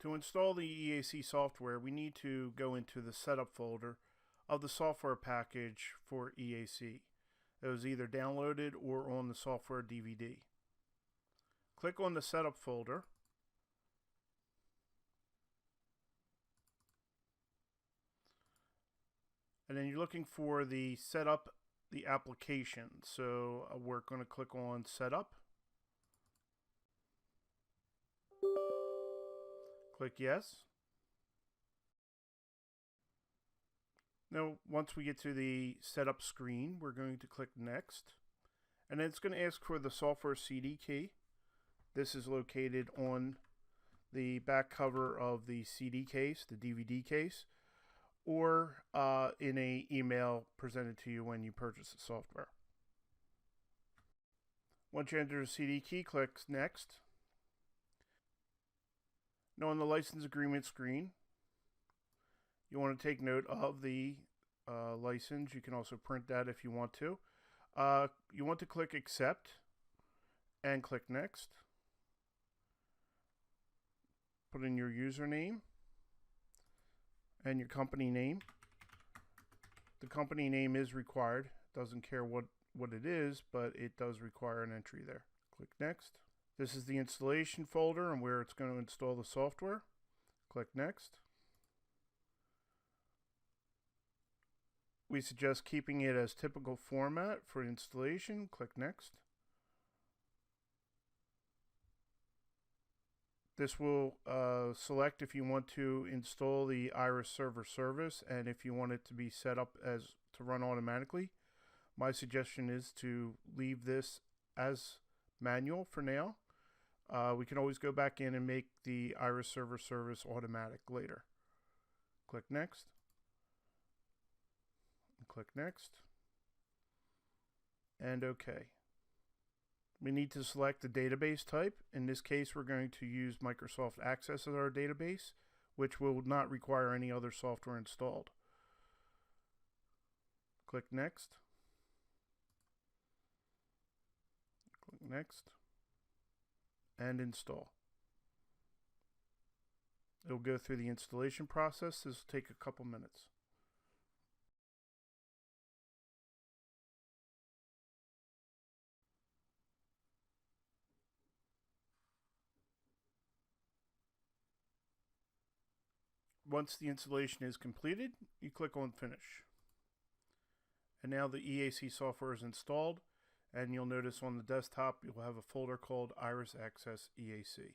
To install the EAC software, we need to go into the setup folder of the software package for EAC. It was either downloaded or on the software DVD. Click on the setup folder. And then you're looking for the setup the application. So we're going to click on setup. Click yes. Now, once we get to the setup screen, we're going to click next. And then it's going to ask for the software CD key. This is located on the back cover of the CD case, the DVD case, or in an email presented to you when you purchase the software. Once you enter the CD key, click next. Now on the license agreement screen, you want to take note of the license. You can also print that if you want to. You want to click accept and click next. Put in your username and your company name. The company name is required. Doesn't care what it is, but it does require an entry there. Click next. This is the installation folder and where it's going to install the software. Click next. We suggest keeping it as typical format for installation. Click next. This will select if you want to install the Iris server service and if you want it to be set up as to run automatically. My suggestion is to leave this as manual for now. We can always go back in and make the Iris server service automatic later. Click next. Click next. And OK. We need to select the database type. In this case, we're going to use Microsoft Access as our database, which will not require any other software installed. Click next. Click next. And install. It'll go through the installation process. This will take a couple minutes. Once the installation is completed, you click on Finish. And now the EAC software is installed, and you'll notice on the desktop you'll have a folder called Iris Access EAC.